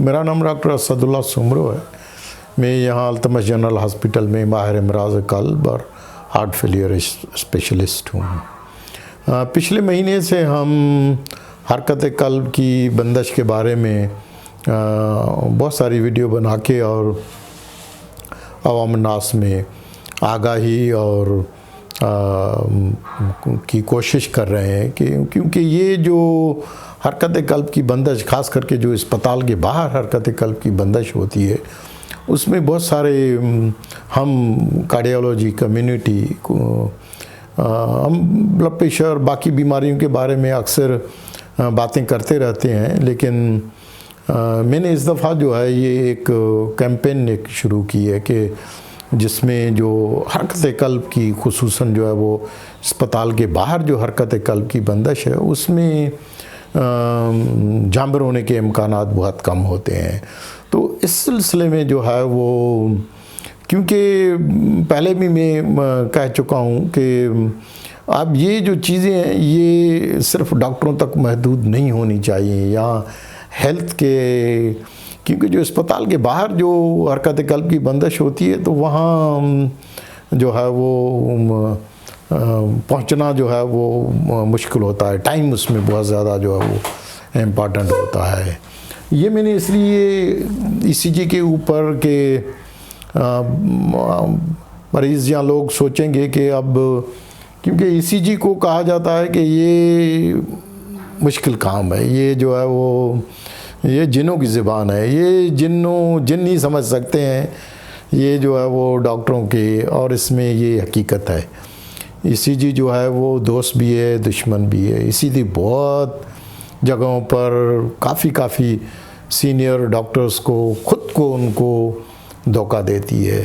मेरा नाम डॉक्टर असदुल्ला सुमरो है। मैं यहाँ अल्तमश जनरल हॉस्पिटल में माहिर अमराज कल्ब और हार्ट फेलियर स्पेशलिस्ट हूँ। पिछले महीने से हम हरकत कल्ब की बंदिश के बारे में बहुत सारी वीडियो बना के और अवाम नास में आगाही और की कोशिश कर रहे हैं कि क्योंकि ये जो हरकत कल्ब की बंदिश, ख़ास करके जो अस्पताल के बाहर हरकत कल्ब की बंदिश होती है, उसमें बहुत सारे हम कार्डियोलॉजी कम्युनिटी को हम ब्लड प्रेशर बाकी बीमारियों के बारे में अक्सर बातें करते रहते हैं, लेकिन मैंने इस दफ़ा जो है ये एक कैंपेन एक शुरू की है कि जिसमें जो हरकत कल्ब की खुसूसन जो है वो अस्पताल के बाहर जो हरकत कल्ब की बंदिश है उसमें जानवर होने के इम्कानात बहुत कम होते हैं। तो इस सिलसिले में जो है वो, क्योंकि पहले भी मैं कह चुका हूँ कि अब ये जो चीज़ें हैं ये सिर्फ डॉक्टरों तक महदूद नहीं होनी चाहिए या हेल्थ के, क्योंकि जो अस्पताल के बाहर जो हरकत कल्ब की बंदिश होती है तो वहाँ जो है वो पहुंचना जो है वो मुश्किल होता है, टाइम उसमें बहुत ज़्यादा जो है वो इम्पॉर्टेंट होता है। ये मैंने इसलिए ईसीजी के ऊपर के मरीज़ या लोग सोचेंगे कि अब, क्योंकि ईसीजी को कहा जाता है कि ये मुश्किल काम है, ये जो है वो ये जिन्नों की ज़बान है, ये जिन ही समझ सकते हैं, ये जो है वो डॉक्टरों की, और इसमें ये हकीकत है। ईसीजी जो है वो दोस्त भी है दुश्मन भी है। इसीलिए बहुत जगहों पर काफ़ी सीनियर डॉक्टर्स को खुद को उनको धोखा देती है।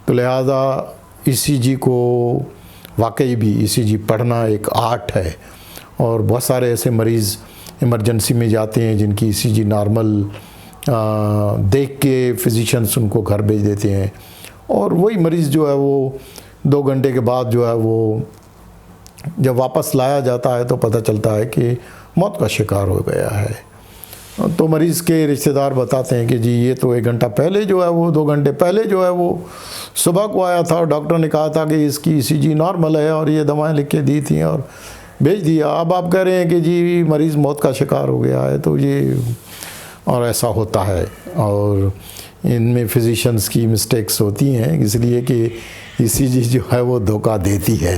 तो लिहाजा ईसीजी को वाकई भी ईसीजी पढ़ना एक आर्ट है, और बहुत सारे ऐसे मरीज़ इमरजेंसी में जाते हैं जिनकी ईसीजी नॉर्मल देख के फिजिशियंस उनको घर भेज देते हैं, और वही मरीज़ जो है वो 2 घंटे के बाद जो है वो जब वापस लाया जाता है तो पता चलता है कि मौत का शिकार हो गया है। तो मरीज़ के रिश्तेदार बताते हैं कि जी ये तो 1 घंटा पहले जो है वो 2 घंटे पहले जो है वो सुबह को आया था और डॉक्टर ने कहा था कि इसकी ईसीजी नॉर्मल है और ये दवाएं लिख के दी थी और भेज दिया। अब आप कह रहे हैं कि जी मरीज़ मौत का शिकार हो गया है। तो ये, और ऐसा होता है, और इनमें फिजिशियंस की मिस्टेक्स होती हैं, इसलिए कि ईसीजी जो है वो धोखा देती है।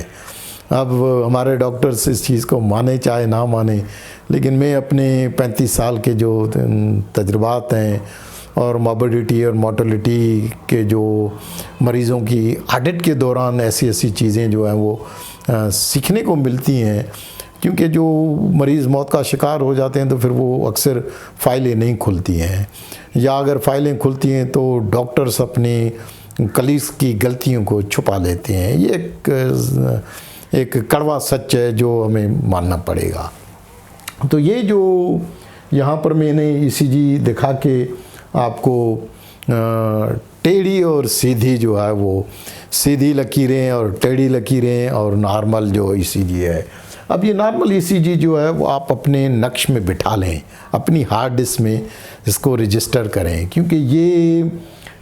अब हमारे डॉक्टर्स इस चीज़ को माने चाहे ना माने, लेकिन मैं अपने 35 साल के जो तजुर्बात हैं और मॉर्बिडिटी और मोर्टेलिटी के जो मरीज़ों की ऑडिट के दौरान ऐसी चीज़ें जो हैं वो सीखने को मिलती हैं, क्योंकि जो मरीज़ मौत का शिकार हो जाते हैं तो फिर वो अक्सर फ़ाइलें नहीं खुलती हैं, या अगर फ़ाइलें खुलती हैं तो डॉक्टर्स अपनी कलीग्स की गलतियों को छुपा लेते हैं। ये एक कड़वा सच है जो हमें मानना पड़ेगा। तो ये जो यहाँ पर मैंने ईसीजी दिखा के आपको टेढ़ी और सीधी जो है वो, सीधी लकीरें और टेढ़ी लकीरें और नॉर्मल जो ईसीजी है। अब ये नॉर्मल ईसीजी जो है वो आप अपने नक्श में बिठा लें, अपनी हार्ड डिस्क में इसको रजिस्टर करें, क्योंकि ये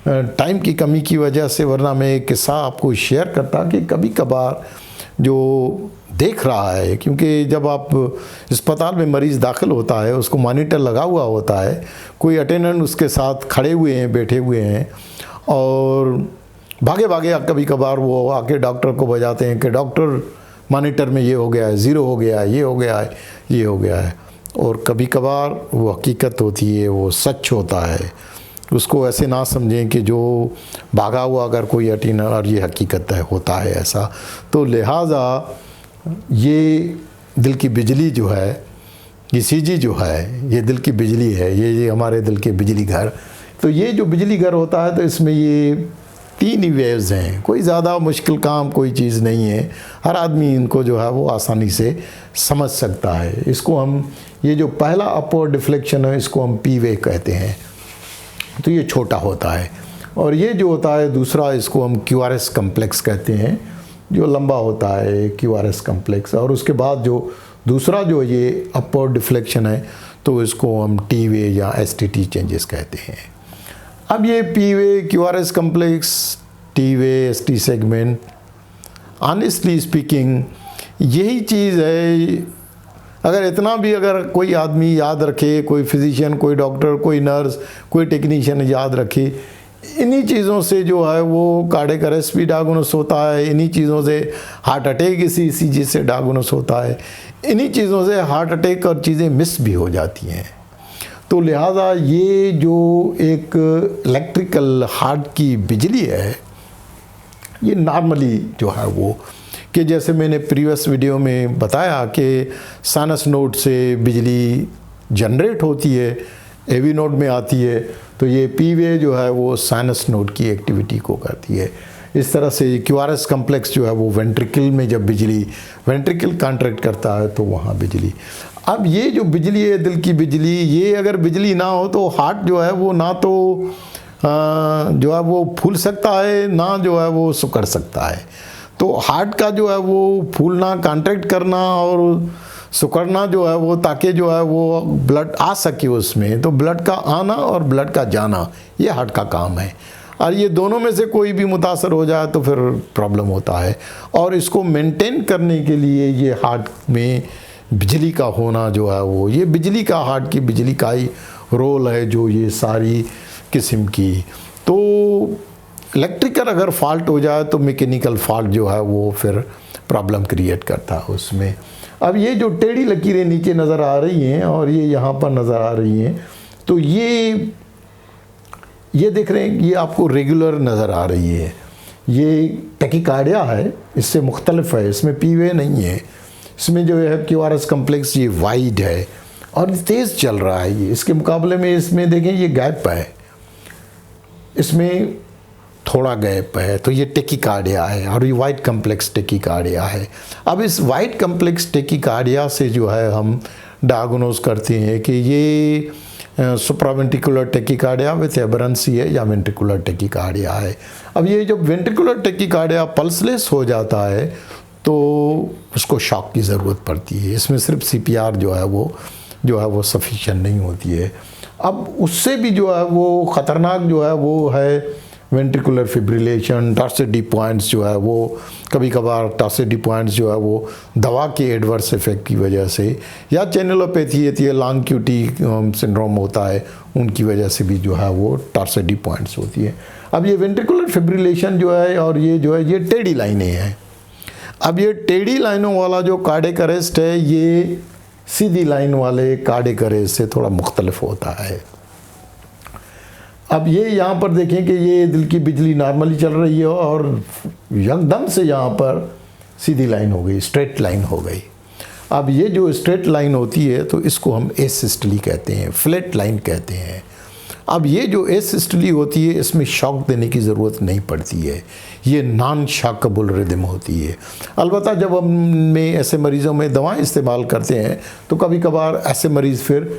टाइम की कमी की वजह से, वरना मैं एक किस्सा आपको शेयर करता कि कभी कभार जो देख रहा है, क्योंकि जब आप अस्पताल में मरीज़ दाखिल होता है उसको मॉनिटर लगा हुआ होता है, कोई अटेंडेंट उसके साथ खड़े हुए हैं, बैठे हुए हैं, और भागे भागे कभी कभार वो आके डॉक्टर को बजाते हैं कि डॉक्टर मॉनिटर में ये हो गया है, ज़ीरो हो गया है, ये हो गया है, ये हो गया है। और कभी कभार वो हकीकत होती है, वो सच होता है। उसको ऐसे ना समझें कि जो भागा हुआ अगर कोई अटीन और ये हकीकत है, होता है ऐसा। तो लिहाजा ये दिल की बिजली जो है, ECG जो है, ये दिल की बिजली है, ये हमारे दिल के बिजली घर। तो ये जो बिजली घर होता है, तो इसमें ये 3 ही वेव्स हैं। कोई ज़्यादा मुश्किल काम कोई चीज़ नहीं है, हर आदमी इनको जो है वो आसानी से समझ सकता है। इसको हम, ये जो पहला अपवर्ड डिफ्लेक्शन है, इसको हम P वेव कहते हैं। तो ये छोटा होता है। और ये जो होता है दूसरा, इसको हम QRS कम्प्लेक्स कहते हैं, जो लंबा होता है, QRS कम्प्लेक्स। और उसके बाद जो दूसरा जो ये अपवर्ड डिफ्लेक्शन है, तो इसको हम T वेव या STT चेंजेस कहते हैं। अब ये P wave, QRS complex, T wave, ST segment, honestly speaking यही चीज़ है। अगर इतना भी अगर कोई आदमी याद रखे, कोई फिजिशियन, कोई डॉक्टर, कोई नर्स, कोई टेक्नीशियन याद रखे, इन्हीं चीज़ों से जो है वो कार्डियक अरेस्ट भी डायग्नोस होता है, इन्हीं चीज़ों से हार्ट अटैक इसी ECG से डायग्नोस होता है, इन्हीं चीज़ों से हार्ट अटैक और चीज़ें मिस भी हो जाती हैं। तो लिहाजा ये जो एक इलेक्ट्रिकल हार्ट की बिजली है, ये नॉर्मली जो है वो, कि जैसे मैंने प्रीवियस वीडियो में बताया कि साइनस नोड से बिजली जनरेट होती है, AV नोड में आती है। तो ये P वेव जो है वो साइनस नोड की एक्टिविटी को करती है। इस तरह से QRS कम्प्लेक्स जो है वो वेंट्रिकल में, जब बिजली वेंट्रिकल कॉन्ट्रैक्ट करता है तो वहाँ बिजली। अब ये जो बिजली है, दिल की बिजली, ये अगर बिजली ना हो तो हार्ट जो है वो ना तो जो है वो फूल सकता है, ना जो है वो सिकुड़ सकता है। तो हार्ट का जो है वो फूलना, कॉन्ट्रैक्ट करना और सिकुड़ना जो है वो, ताकि जो है वो ब्लड आ सके उसमें, तो ब्लड का आना और ब्लड का जाना, ये हार्ट का काम है। और ये दोनों में से कोई भी मुतासर हो जाए तो फिर प्रॉब्लम होता है। और इसको मेंटेन करने के लिए ये हार्ट में बिजली का होना जो है वो, ये बिजली का, हार्ट की बिजली का ही रोल है, जो ये सारी किस्म की। तो इलेक्ट्रिकल अगर फॉल्ट हो जाए तो मैकेनिकल फॉल्ट जो है वो फिर प्रॉब्लम क्रिएट करता है उसमें। अब ये जो टेढ़ी लकीरें नीचे नज़र आ रही हैं और ये यहाँ पर नज़र आ रही हैं, तो ये देख रहे हैं, ये आपको रेगुलर नज़र आ रही है। ये टैकीकार्डिया है, इससे मुख्तलिफ है, इसमें P वेव नहीं है। इसमें जो है QRS कम्प्लेक्स ये वाइड है और तेज़ चल रहा है। ये इसके मुकाबले में इसमें देखें ये गैप है, इसमें थोड़ा गैप है। तो ये टैकीकार्डिया है और ये वाइड कम्प्लेक्स टैकीकार्डिया है। अब इस वाइड कम्प्लेक्स टैकीकार्डिया से जो है हम डायग्नोस करते हैं कि ये सुप्रावेंट्रिकुलर टैकीकार्डिया विथ एबरेंसी है या वेंट्रिकुलर टैकीकार्डिया है। अब ये जब वेंट्रिकुलर टैकीकार्डिया पल्सलेस हो जाता है तो उसको शॉक की ज़रूरत पड़ती है। इसमें सिर्फ CPR जो है वो सफिशिएंट नहीं होती है। अब उससे भी जो है वो ख़तरनाक जो है वो है वेंट्रिकुलर फिब्रिलेशन, टॉर्सिडी पॉइंट्स जो है वो, कभी कभार टॉर्सिडी पॉइंट्स जो है वो दवा के एडवर्स इफेक्ट की वजह से, या चैनलोपैथी होती है, लॉन्ग क्यूटी सिंड्रोम होता है, उनकी वजह से भी जो है वो टॉर्सिडी पॉइंट्स होती है। अब ये वेंट्रिकुलर फिब्रिलेशन जो है और ये जो है ये टेढ़ी लाइनें हैं। अब ये टेढ़ी लाइनों वाला जो कार्डियक अरेस्ट है, ये सीधी लाइन वाले कार्डियक अरेस्ट से थोड़ा मुख्तलिफ होता है। अब ये यहाँ पर देखें कि ये दिल की बिजली नॉर्मली चल रही है और एकदम से यहाँ पर सीधी लाइन हो गई, स्ट्रेट लाइन हो गई। अब ये जो स्ट्रेट लाइन होती है तो इसको हम एसिस्टली कहते हैं, फ्लैट लाइन कहते हैं। अब ये जो एसिस्टली होती है, इसमें शॉक देने की ज़रूरत नहीं पड़ती है, ये नॉन शॉकेबल रिदम होती है। अलबत्ता जब हम ऐसे मरीज़ों में दवाएं इस्तेमाल करते हैं तो कभी कभार ऐसे मरीज़ फिर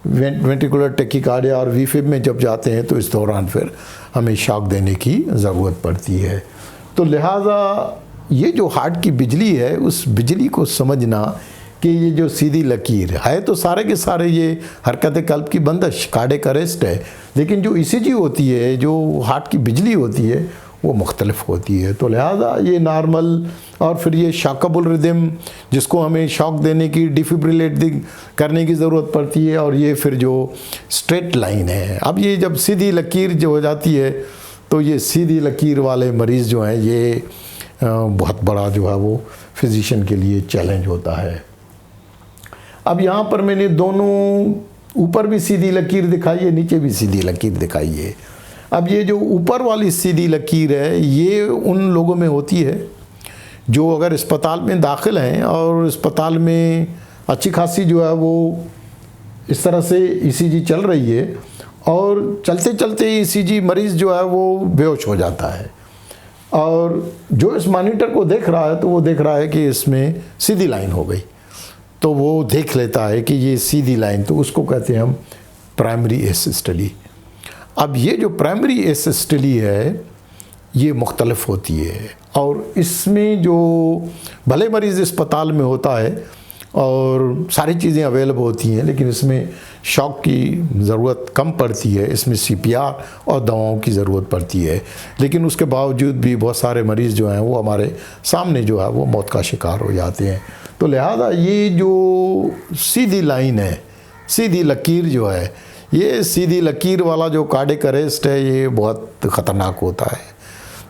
वेंट्रिकुलर टैकीकार्डिया और VFib में जब जाते हैं तो इस दौरान फिर हमें शॉक देने की ज़रूरत पड़ती है। तो लिहाजा ये जो हार्ट की बिजली है, उस बिजली को समझना कि ये जो सीधी लकीर है तो सारे के सारे ये हरकत कल्ब की बंदिश, कार्डियक अरेस्ट है, लेकिन जो ECG होती है, जो हार्ट की बिजली होती है, वो मुख्तलिफ होती है। तो लिहाजा ये नॉर्मल और फिर ये शॉकेबल रिदम, जिसको हमें शॉक देने की, डिफिब्रिलेट करने की ज़रूरत पड़ती है, और ये फिर जो स्ट्रेट लाइन है। अब ये जब सीधी लकीर जो हो जाती है तो ये सीधी लकीर वाले मरीज़ जो हैं ये बहुत बड़ा जो है वो फिजिशियन के लिए चैलेंज होता है। अब यहाँ पर मैंने दोनों ऊपर भी सीधी लकीर दिखाई है, नीचे भी सीधी लकीर दिखाई है। अब ये जो ऊपर वाली सीधी लकीर है ये उन लोगों में होती है जो अगर अस्पताल में दाखिल हैं और अस्पताल में अच्छी खासी जो है वो इस तरह से ईसीजी चल रही है और चलते चलते ईसीजी मरीज़ जो है वो बेहोश हो जाता है, और जो इस मॉनिटर को देख रहा है तो वो देख रहा है कि इसमें सीधी लाइन हो गई, तो वो देख लेता है कि ये सीधी लाइन, तो उसको कहते हैं हम प्राइमरी एसिस्टली। अब ये जो प्राइमरी एसिस्टली है ये मुख्तलिफ होती है और इसमें जो भले मरीज़ अस्पताल में होता है और सारी चीज़ें अवेलेबल होती हैं, लेकिन इसमें शॉक की ज़रूरत कम पड़ती है, इसमें सीपीआर और दवाओं की ज़रूरत पड़ती है, लेकिन उसके बावजूद भी बहुत सारे मरीज़ जो हैं वो हमारे सामने जो है वो मौत का शिकार हो जाते हैं। तो लिहाजा ये जो सीधी लाइन है, सीधी लकीर जो है, ये सीधी लकीर वाला जो कार्डियक अरेस्ट है ये बहुत ख़तरनाक होता है।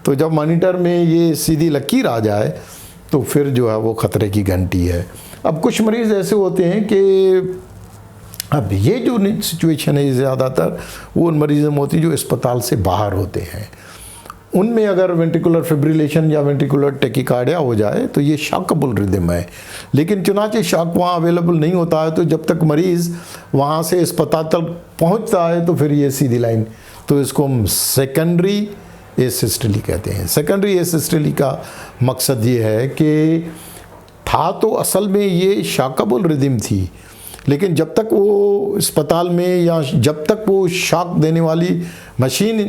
तो जब मॉनिटर में ये सीधी लकीर आ जाए तो फिर जो है वो ख़तरे की घंटी है। अब कुछ मरीज़ ऐसे होते हैं कि अब ये जो सिचुएशन है ज़्यादातर वो उन मरीज़ों में होती है जो अस्पताल से बाहर होते हैं। उनमें अगर वेंट्रिकुलर फिब्रिलेशन या वेंट्रिकुलर टेकिकार्डिया हो जाए तो ये शॉकेबल रिदम है, लेकिन चुनाचे शॉक वहाँ अवेलेबल नहीं होता है, तो जब तक मरीज़ वहाँ से अस्पताल तक पहुँचता है तो फिर ये सीधी लाइन, तो इसको हम सेकेंडरी एसिस्टली कहते हैं। सेकेंडरी एसिस्टली का मकसद ये है कि था तो असल में ये शॉकेबल रिदम थी, लेकिन जब तक वो अस्पताल में या जब तक वो शॉक देने वाली मशीन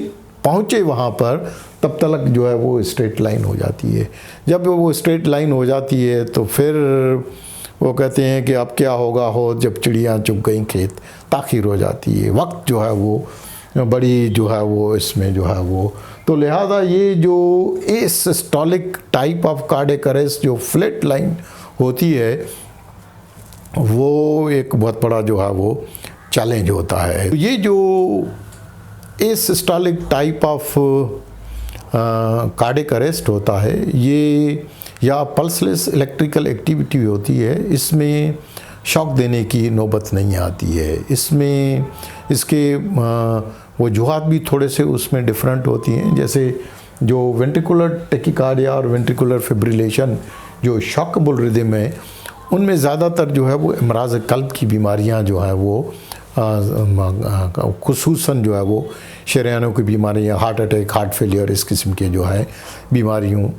पहुँचे वहाँ पर तब तक जो है वो स्ट्रेट लाइन हो जाती है। जब वो स्ट्रेट लाइन हो जाती है तो फिर वो कहते हैं कि अब क्या होगा हो जब चिड़ियाँ चुग गई खेत, ताख़ीर हो जाती है, वक्त जो है वो बड़ी जो है वो इसमें जो है वो, तो लिहाजा ये जो एसिस्टोलिक टाइप ऑफ कार्डियक अरेस्ट जो फ्लैट लाइन होती है वो एक बहुत बड़ा जो है वो चैलेंज होता है। तो ये जो एसिस्टोलिक टाइप ऑफ कार्डियक अरेस्ट होता है ये या पल्सलेस इलेक्ट्रिकल एक्टिविटी होती है, इसमें शॉक देने की नौबत नहीं आती है। इसमें इसके वजूहात भी थोड़े से उसमें डिफरेंट होती हैं, जैसे जो वेंट्रिकुलर टेकिकार्डिया और वेंट्रिकुलर फिब्रिलेशन जो शॉकेबल रिदम है उनमें ज़्यादातर जो है वो अमराज़ कल्ब की बीमारियां जो है वो खुसूसन जो है वो शरीयानों की बीमारियां, हार्ट अटैक, हार्ट फेलियर, इस किस्म के जो है बीमारियों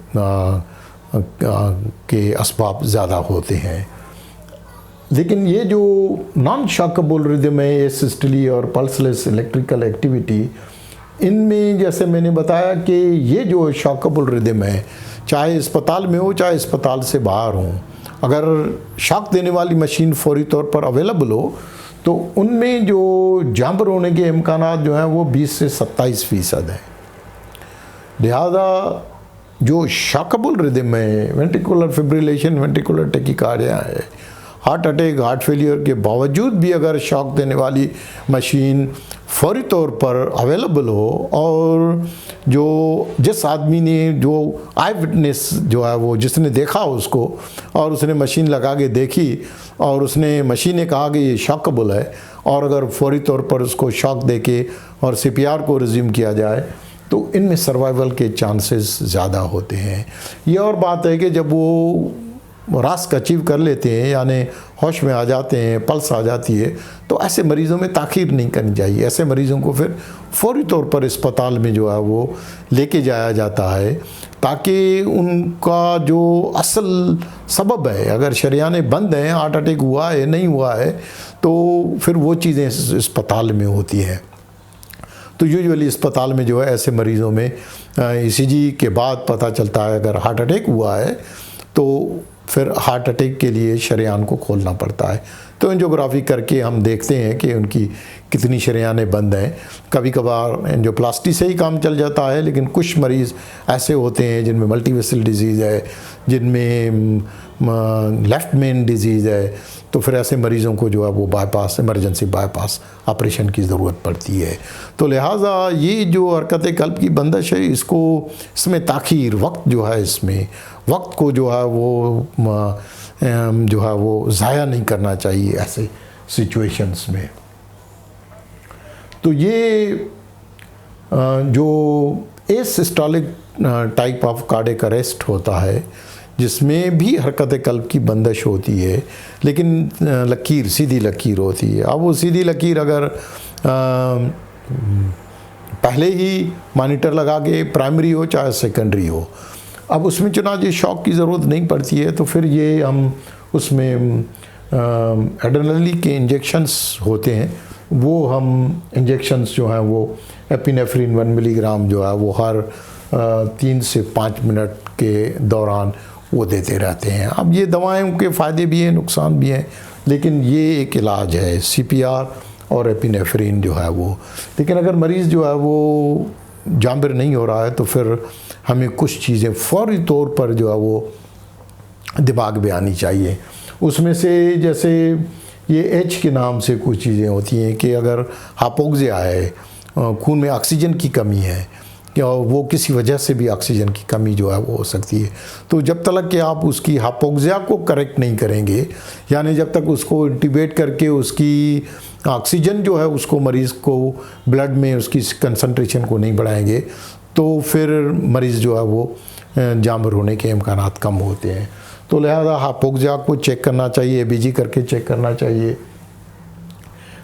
के असबाब ज़्यादा होते हैं। लेकिन ये जो नॉन शॉकेबल रिदम है एसिस्टली और पल्सलेस इलेक्ट्रिकल एक्टिविटी, इनमें जैसे मैंने बताया कि ये जो शॉकेबल रिदम है चाहे अस्पताल में हो चाहे अस्पताल से बाहर हो, अगर शॉक देने वाली मशीन फौरी तौर पर अवेलेबल हो तो उनमें जो जांबर होने के इम्कानात जो हैं वो 20 से 27% हैं। लिहाजा जो शॉकेबल रिदम है, वेंट्रिकुलर फिब्रिलेशन, वेंट्रिकुलर टेकिकार्डिया है, हार्ट अटैक, हार्ट फेलियर के बावजूद भी अगर शॉक देने वाली मशीन फौरी तौर पर अवेलेबल हो और जो जिस आदमी ने जो आई विटनेस जो है वो जिसने देखा उसको और उसने मशीन लगा के देखी और उसने मशीन ने कहा कि ये शॉकेबल है और अगर फौरी तौर पर उसको शॉक दे के और सीपीआर को रिज्यूम किया जाए तो इनमें सर्वाइवल के चांसेस ज़्यादा होते हैं। ये और बात है कि जब वो रास्क अचीव कर लेते हैं यानी होश में आ जाते हैं, पल्स आ जाती है, तो ऐसे मरीज़ों में ताख़ीर नहीं करनी चाहिए। ऐसे मरीज़ों को फिर फौरी तौर पर अस्पताल में जो है वो लेके जाया जाता है ताकि उनका जो असल सबब है, अगर शरियाने बंद हैं, हार्ट अटैक हुआ है नहीं हुआ है, तो फिर वो चीज़ें अस्पताल में होती हैं। तो यूजुअली अस्पताल में जो है ऐसे मरीज़ों में ईसीजी के बाद पता चलता है अगर हार्ट अटैक हुआ है तो फिर हार्ट अटैक के लिए शरेयान को खोलना पड़ता है। तो एंजियोग्राफी करके हम देखते हैं कि उनकी कितनी शरेयानें बंद हैं। कभी कभार एंजियोप्लास्टी से ही काम चल जाता है, लेकिन कुछ मरीज़ ऐसे होते हैं जिनमें मल्टीवेसल डिजीज़ है, जिनमें लेफ़्ट मेन डिजीज़ है, तो फिर ऐसे मरीज़ों को जो है वो बाईपास, इमरजेंसी बाईपास ऑपरेशन की ज़रूरत पड़ती है। तो लिहाजा ये जो हरकत कल्ब की बंदिश है, इसमें ताख़ीर, वक्त जो है, इसमें वक्त को जो है वो ज़ाया नहीं करना चाहिए ऐसे सिचुएशंस में। तो ये जो एसिस्टोलिक टाइप ऑफ कार्डियक अरेस्ट होता है, जिसमें भी हरकत कल्ब की बंदिश होती है, लेकिन लकीर, सीधी लकीर होती है। अब वो सीधी लकीर अगर पहले ही मॉनिटर लगा के प्राइमरी हो चाहे सेकेंडरी हो, अब उसमें चुनांचे शॉक की ज़रूरत नहीं पड़ती है, तो फिर ये हम उसमें एड्रेनलिन के इंजेक्शंस होते हैं, वो हम इंजेक्शंस जो हैं वो एपिनेफ्रिन 1 मिलीग्राम जो है वो हर 3 से 5 मिनट के दौरान वो देते रहते हैं। अब ये दवाएं के फ़ायदे भी हैं, नुकसान भी हैं, लेकिन ये एक इलाज है CPR और एपिनेफ्रिन जो है वो। लेकिन अगर मरीज़ जो है वो जांबिर नहीं हो रहा है, तो फिर हमें कुछ चीज़ें फ़ौरी तौर पर जो है वो दिमाग में आनी चाहिए। उसमें से जैसे ये H के नाम से कुछ चीज़ें होती हैं कि अगर हाइपोक्सिया है, खून में ऑक्सीजन की कमी है, या वो किसी वजह से भी ऑक्सीजन की कमी जो है वो हो सकती है, तो जब तक कि आप उसकी हाइपोक्सिया को करेक्ट नहीं करेंगे, यानी जब तक उसको इंटिबेट करके उसकी ऑक्सीजन जो है उसको मरीज़ को ब्लड में उसकी कंसंट्रेशन को नहीं बढ़ाएंगे, तो फिर मरीज़ जो है वो जांबिर होने के इम्कानात कम होते हैं। तो लिहाजा हाइपोक्सिया को चेक करना चाहिए, ABG करके चेक करना चाहिए।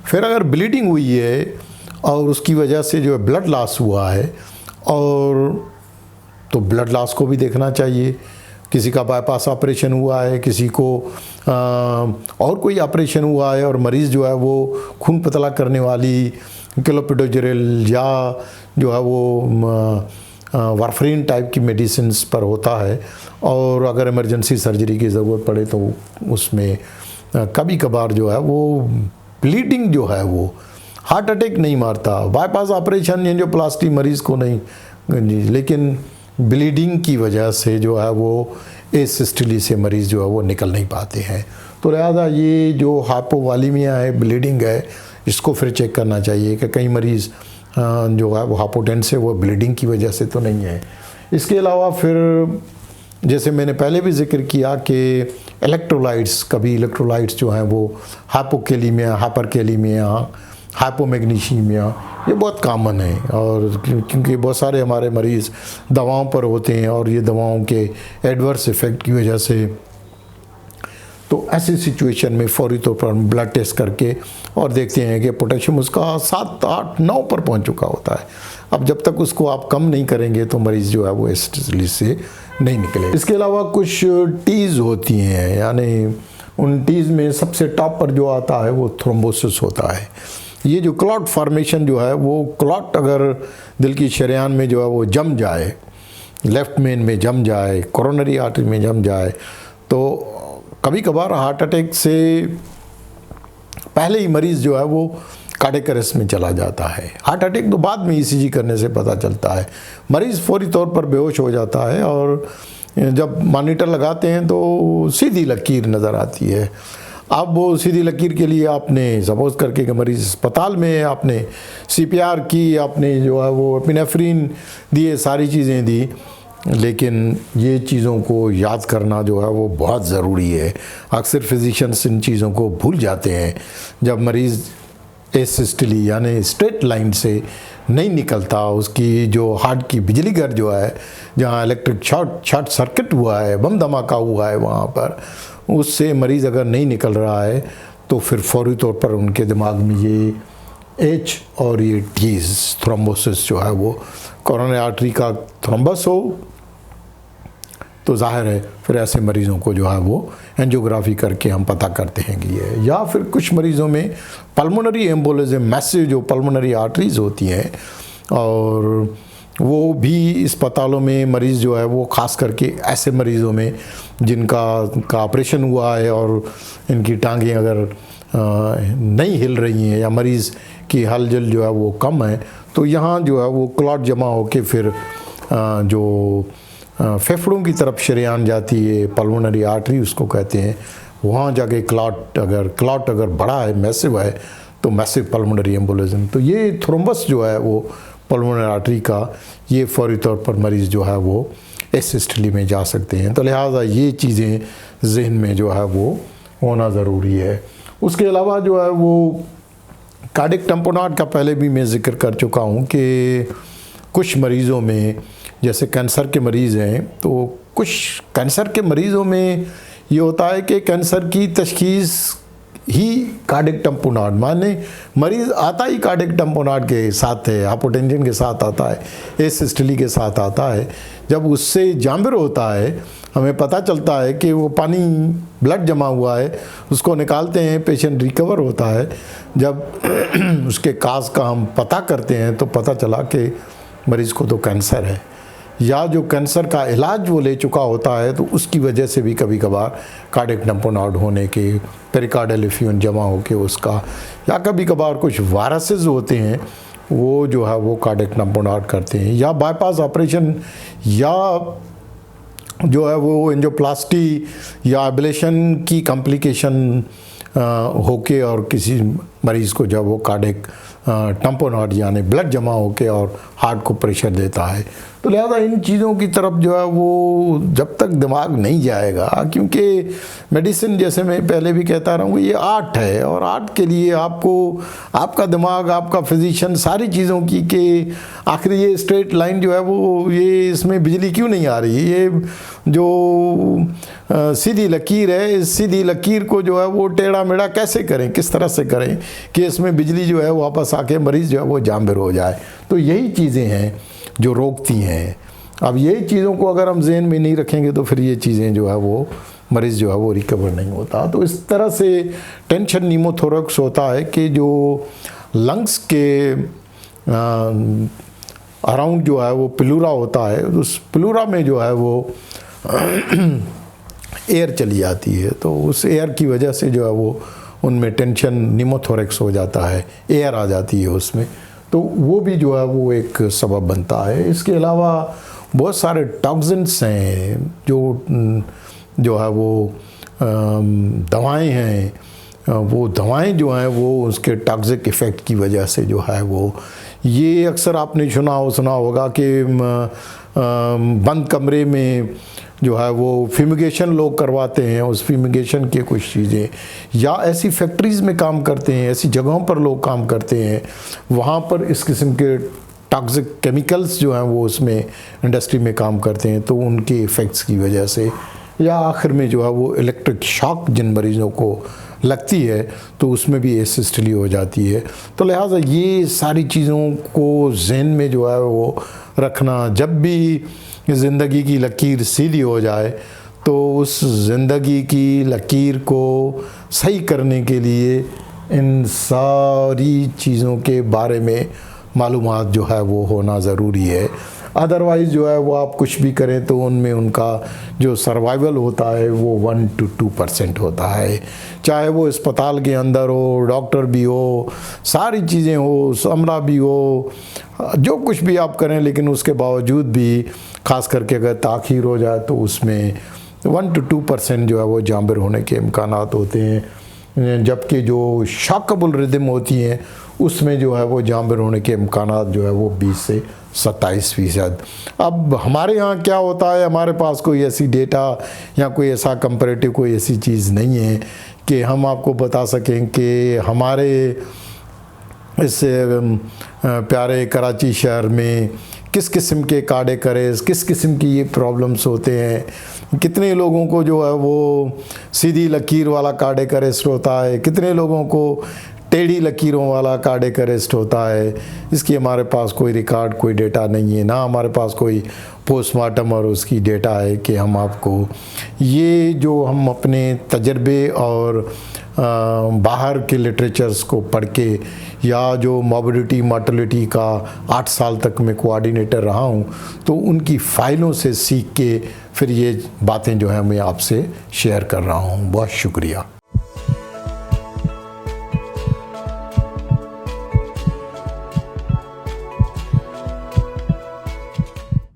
फिर अगर ब्लीडिंग हुई है और उसकी वजह से जो है ब्लड लॉस हुआ है, और तो ब्लड लॉस को भी देखना चाहिए। किसी का बाईपास ऑपरेशन हुआ है, किसी को और कोई ऑपरेशन हुआ है, और मरीज़ जो है वो खून पतला करने वाली क्लोपिडोग्रेल या जो है वो वारफरीन टाइप की मेडिसिन पर होता है, और अगर इमरजेंसी सर्जरी की ज़रूरत पड़े तो उसमें कभी कभार जो है वो ब्लीडिंग जो है वो हार्ट अटैक नहीं मारता, बाईपास ऑपरेशन एंजियोप्लास्टी मरीज़ को नहीं, लेकिन ब्लीडिंग की वजह से जो है वो एसिस्टोली से मरीज़ जो है वो निकल नहीं पाते हैं। तो लिहाजा ये जो हाइपोवॉलीमिया है, ब्लीडिंग है, इसको फिर चेक करना चाहिए कि कई मरीज़ जो है वो हाइपोटेंस है, वो ब्लीडिंग की वजह से तो नहीं है। इसके अलावा फिर जैसे मैंने पहले भी जिक्र किया कि इलेक्ट्रोलाइट्स, कभी इलेक्ट्रोलाइट्स जो हैं वो हाइपोकैलीमिया, हाइपरकैलीमिया, हाइपोमैग्नीशियमिया, ये बहुत कॉमन है, और क्योंकि बहुत सारे हमारे मरीज़ दवाओं पर होते हैं, और ये दवाओं के एडवर्स इफ़ेक्ट की वजह से, तो ऐसी सिचुएशन में फ़ौरी तौर पर हम ब्लड टेस्ट करके और देखते हैं कि पोटेशियम उसका 7, 8, 9 पर पहुंच चुका होता है। अब जब तक उसको आप कम नहीं करेंगे तो मरीज़ जो है वो एसिडिटी से नहीं निकले। इसके अलावा कुछ टीज़ होती हैं, यानी उन टीज़ में सबसे टॉप पर जो आता है वो थ्रोम्बोसिस होता है। ये जो क्लॉट फॉर्मेशन जो है वो क्लॉट अगर दिल की शरेयान में जो है वो जम जाए, लेफ़्ट मेन में जम जाए, कोरोनरी आर्टरी में जम जाए, तो कभी कभार हार्ट अटैक से पहले ही मरीज़ जो है वो कार्डियक अरेस्ट में चला जाता है। हार्ट अटैक तो बाद में ECG करने से पता चलता है। मरीज़ फौरी तौर पर बेहोश हो जाता है, और जब मॉनिटर लगाते हैं तो सीधी लकीर नज़र आती है। अब वो सीधी लकीर के लिए आपने सपोज करके कि मरीज़ अस्पताल में है, आपने CPR की, आपने जो है वो एपिनेफ्रिन दिए, सारी चीज़ें दी, लेकिन ये चीज़ों को याद करना जो है वो बहुत ज़रूरी है। अक्सर फिजिशियंस इन चीज़ों को भूल जाते हैं। जब मरीज़ एसिस्टोली यानी स्ट्रेट लाइन से नहीं निकलता, उसकी जो हार्ट की बिजली घर जो है, जहाँ इलेक्ट्रिक शॉर्ट सर्किट हुआ है, बम धमाका हुआ है, वहाँ पर उससे मरीज़ अगर नहीं निकल रहा है, तो फिर फौरी तौर पर उनके दिमाग में ये H और ये T's थ्रोम्बोसिस जो है वो, कोरोनरी आर्टरी का थ्रोम्बस हो तो जाहिर है फिर ऐसे मरीज़ों को जो है वो एंजियोग्राफी करके हम पता करते हैं कि ये, या फिर कुछ मरीज़ों में पल्मोनरी एम्बोलिज्म, मैसिव जो पल्मोनरी आर्टरीज होती हैं, और वो भी अस्पतालों में मरीज़ जो है वो ख़ास करके ऐसे मरीज़ों में जिनका ऑपरेशन हुआ है और इनकी टांगें अगर नहीं हिल रही हैं, या मरीज़ की हलचल जो है वो कम है, तो यहाँ जो है वो क्लॉट जमा होके फिर जो फेफड़ों की तरफ शरेआन जाती है, पल्मोनरी आर्टरी उसको कहते हैं, वहाँ जाके क्लॉट अगर बड़ा है, मैसिव है, तो मैसिव पल्मोनरी एम्बोलिज्म। तो ये थ्रोम्बस जो है वो पल्मोनरी आर्टरी का, ये फौरी तौर पर मरीज़ जो है वो एसिस्टली में जा सकते हैं। तो लिहाजा ये चीज़ें जहन में जो है वो होना ज़रूरी है। उसके अलावा जो है वो कार्डिक टम्पोनाट का पहले भी मैं ज़िक्र कर चुका हूँ कि कुछ मरीज़ों में, जैसे कैंसर के मरीज़ हैं, तो कुछ कैंसर के मरीज़ों में ये होता है कि कैंसर की तशखीस ही कार्डिक टम्पोनाट, माने मरीज़ आता ही कार्डिक टम्पोनाट के साथ है, हाइपोटेंशन के साथ आता है, एसिस्टली के साथ आता है। जब उससे जांबिर होता है, हमें पता चलता है कि वो पानी ब्लड जमा हुआ है, उसको निकालते हैं, पेशेंट रिकवर होता है। जब उसके काज का हम पता करते हैं तो पता चला कि मरीज़ को तो कैंसर है, या जो कैंसर का इलाज वो ले चुका होता है तो उसकी वजह से भी कभी कभार कार्डिक टम्पोनाट होने के, पेरिकार्डियल एफ्यूजन जमा होके उसका, या कभी कभार कुछ वायरसेस होते हैं वो जो है वो कार्डिक टम्पोनाट करते हैं, या बाईपास ऑपरेशन या जो है वो एंजियोप्लास्टी या एब्लेशन की कॉम्प्लिकेशन होके और किसी मरीज़ को जब वो कार्डिक टम्पोनाट यानी ब्लड जमा होके और हार्ट को प्रेशर देता है। तो लिहाजा इन चीज़ों की तरफ जो है वो जब तक दिमाग नहीं जाएगा, क्योंकि मेडिसिन जैसे मैं पहले भी कहता रहा हूँ ये आर्ट है, और आर्ट के लिए आपको आपका दिमाग, आपका फिजिशियन, सारी चीज़ों की कि आखिर ये स्ट्रेट लाइन जो है वो ये इसमें बिजली क्यों नहीं आ रही, ये जो सीधी लकीर है, इस सीधी लकीर को जो है वो टेढ़ा मेढ़ा कैसे करें, किस तरह से करें कि इसमें बिजली जो है वापस आके मरीज़ जो है वो जांबिर हो जाए। तो यही चीज़ें हैं जो रोकती हैं। अब यही चीज़ों को अगर हम जहन में नहीं रखेंगे तो फिर ये चीज़ें जो है वो मरीज़ जो है वो रिकवर नहीं होता। तो इस तरह से टेंशन न्यूमोथोरैक्स होता है कि जो लंग्स के अराउंड जो है वो प्लूरा होता है, उस प्लूरा में जो है वो एयर चली जाती है, तो उस एयर की वजह से जो है वो उनमें टेंशन न्यूमोथोरैक्स हो जाता है, एयर आ जाती है उसमें, तो वो भी जो है वो एक सबब बनता है। इसके अलावा बहुत सारे टॉक्सिन्स हैं जो है वो दवाएं हैं, वो दवाएं जो हैं वो उसके टॉक्सिक इफ़ेक्ट की वजह से जो है वो, ये अक्सर आपने सुना होगा कि बंद कमरे में जो है वो फ्यूमिगेशन लोग करवाते हैं, उस फ्यूमिगेशन की कुछ चीज़ें, या ऐसी फैक्ट्रीज़ में काम करते हैं, ऐसी जगहों पर लोग काम करते हैं, वहाँ पर इस किस्म के टॉक्सिक केमिकल्स जो हैं वो उसमें इंडस्ट्री में काम करते हैं, तो उनके इफ़ेक्ट्स की वजह से, या आखिर में जो है वो इलेक्ट्रिक शॉक जिन मरीज़ों को लगती है तो उसमें भी एसिस्टली हो जाती है। तो लिहाजा ये सारी चीज़ों को जहन में जो है वो रखना, जब भी ज़िंदगी की लकीर सीधी हो जाए तो उस ज़िंदगी की लकीर को सही करने के लिए इन सारी चीज़ों के बारे में मालूमात जो है वो होना ज़रूरी है। अदरवाइज़ जो है वो आप कुछ भी करें तो उनमें उनका जो सर्वाइवल होता है वो 1 to 2% होता है, चाहे वो अस्पताल के अंदर हो, डॉक्टर भी हो, सारी चीज़ें हो, समरा भी हो, जो कुछ भी आप करें, लेकिन उसके बावजूद भी ख़ास करके अगर ताख़ीर हो जाए तो उसमें 1 to 2% जो है वो जांबिर होने के इम्कानात होते हैं, जबकि जो शॉकेबल रिदम होती हैं उसमें जो है वो जांबिर होने के इम्कानात जो है वो 20 से 27%। अब हमारे यहाँ क्या होता है, हमारे पास कोई ऐसी डेटा या कोई ऐसा कंपैरेटिव कोई ऐसी चीज़ नहीं है कि हम आपको बता सकें कि हमारे इस प्यारे कराची शहर में किस किस्म के कार्डियक अरेस्ट, किस किस्म की ये प्रॉब्लम्स होते हैं, कितने लोगों को जो है वो सीधी लकीर वाला कार्डियक अरेस्ट होता है, कितने लोगों को टेढ़ी लकीरों वाला कार्डियक अरेस्ट होता है। इसकी हमारे पास कोई रिकॉर्ड, कोई डेटा नहीं है, ना हमारे पास कोई पोस्टमार्टम और उसकी डेटा है कि हम आपको ये जो हम अपने तजर्बे और बाहर के लिटरेचर्स को पढ़ के, या जो मॉर्बिडिटी मॉर्टेलिटी का 8 साल तक मैं कोऑर्डिनेटर रहा हूँ, तो उनकी फ़ाइलों से सीख के फिर ये बातें जो हैं मैं आपसे शेयर कर रहा हूँ। बहुत शुक्रिया।